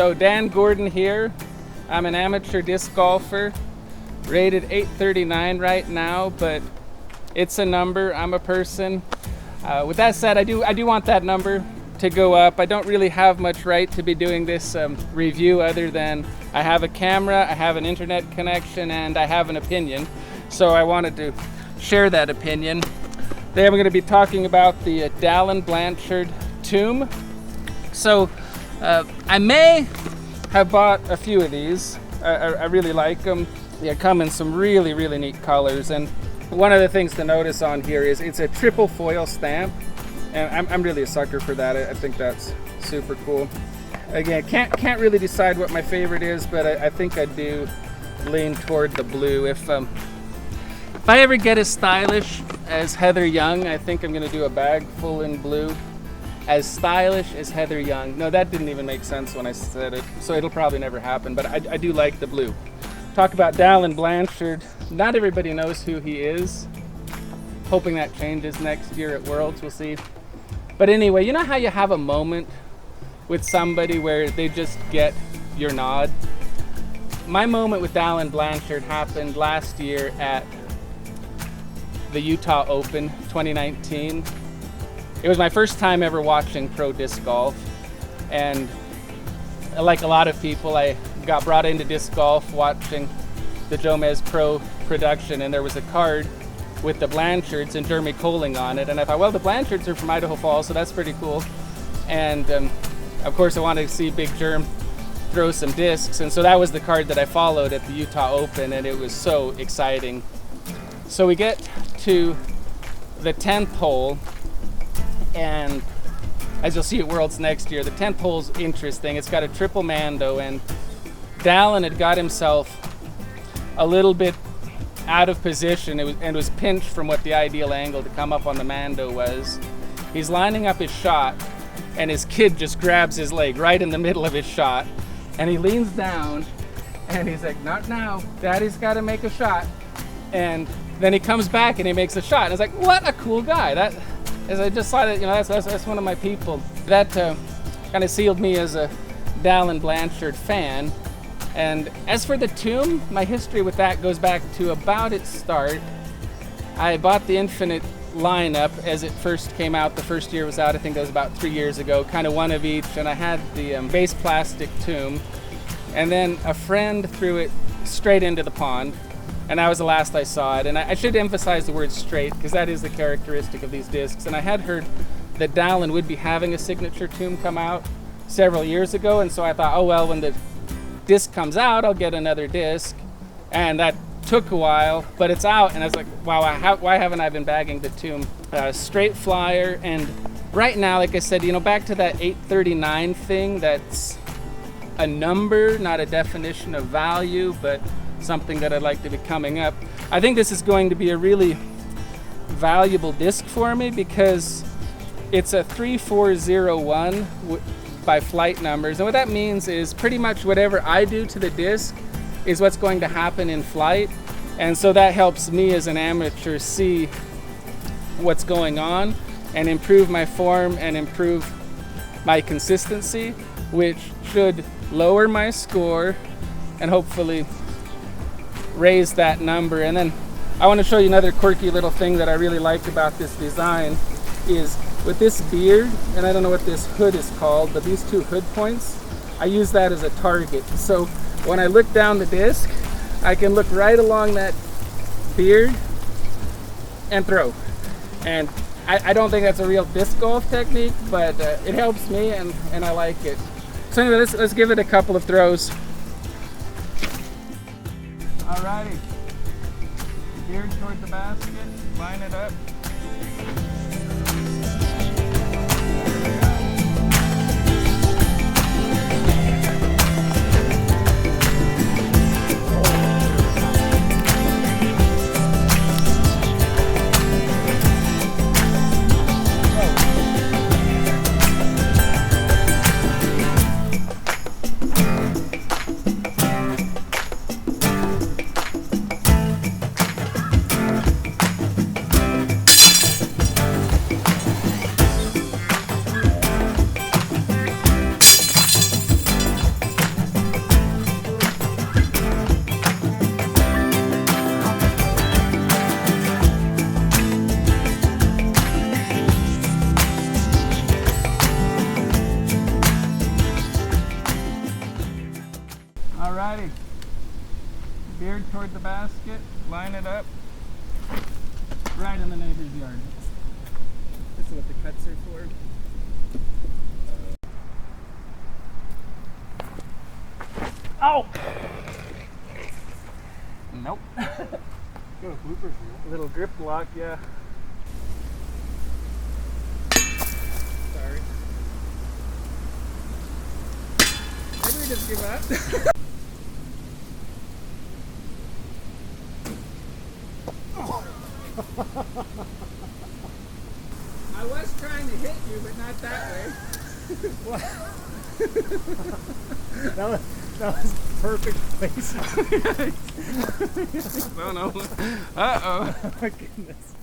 So Dan Gordon here. I'm an amateur disc golfer, rated 839 right now, but it's a number. I'm a person. With that said, I do want that number to go up. I don't really have much right to be doing this review other than I have a camera, I have an internet connection, and I have an opinion. So I wanted to share that opinion. Today I'm going to be talking about the Dallin Blanchard tomb. So I may have bought a few of these. I really like them. They come in some really, really neat colors. And one of the things to notice on here is it's a triple foil stamp. And I'm really a sucker for that. I think that's super cool. Again, can't really decide what my favorite is, but I think I do lean toward the blue. If I ever get as stylish as Heather Young, I think I'm going to do a bag full in blue. As stylish as Heather Young. No, that didn't even make sense when I said it, so it'll probably never happen, but I do like the blue. Talk about Dallin Blanchard. Not everybody knows who he is. Hoping that changes next year at Worlds, we'll see. But anyway, you know how you have a moment with somebody where they just get your nod? My moment with Dallin Blanchard happened last year at the Utah Open 2019. It was my first time ever watching pro disc golf, and like a lot of people, I got brought into disc golf watching the Jomez Pro production, and there was a card with the Blanchards and Jeremy Colling on it, and I thought, well, the Blanchards are from Idaho Falls, so that's pretty cool. And of course I wanted to see Big Jerm throw some discs, and so that was the card that I followed at the Utah Open, and it was so exciting. So we get to the 10th hole, and as you'll see at Worlds next year, the 10th hole's interesting. It's got a triple mando, and Dallin had got himself a little bit out of position and was pinched from what the ideal angle to come up on the mando was. He's lining up his shot, and his kid just grabs his leg right in the middle of his shot, and he leans down and he's like, not now, Daddy's got to make a shot. And then he comes back and he makes a shot, and I was like, what a cool guy. That, as I just saw that, you know, that's one of my people. That kind of sealed me as a Dallin Blanchard fan. And as for the tomb, my history with that goes back to about its start. I bought the Infinite lineup as it first came out. The first year was out, I think that was about 3 years ago, kind of one of each, and I had the base plastic tomb. And then a friend threw it straight into the pond, and that was the last I saw it. And I should emphasize the word straight, because that is the characteristic of these discs. And I had heard that Dallin would be having a signature tomb come out several years ago, and so I thought, oh well, when the disc comes out, I'll get another disc. And that took a while, but it's out, and I was like, wow, why haven't I been bagging the tomb? Straight flyer, and right now, like I said, you know, back to that 839 thing, that's a number, not a definition of value, but something that I'd like to be coming up. I think this is going to be a really valuable disc for me because it's a 3401 by flight numbers, and what that means is pretty much whatever I do to the disc is what's going to happen in flight, and so that helps me as an amateur see what's going on and improve my form and improve my consistency, which should lower my score and hopefully raise that number. And then I want to show you another quirky little thing that I really like about this design is with this beard, and I don't know what this hood is called, but these two hood points, I use that as a target. So when I look down the disc, I can look right along that beard and throw. And I don't think that's a real disc golf technique, but it helps me, and I like it. So anyway, let's give it a couple of throws. Alrighty, beard toward the basket, line it up. toward the basket, line it up, right in the neighbor's yard. This is what the cuts are for. Oh! Nope. Got a blooper reel. Little grip lock, yeah. Sorry. Maybe we just give up. I was trying to hit you, but not that way. that was perfect place. No, no. Uh-oh. Oh my goodness.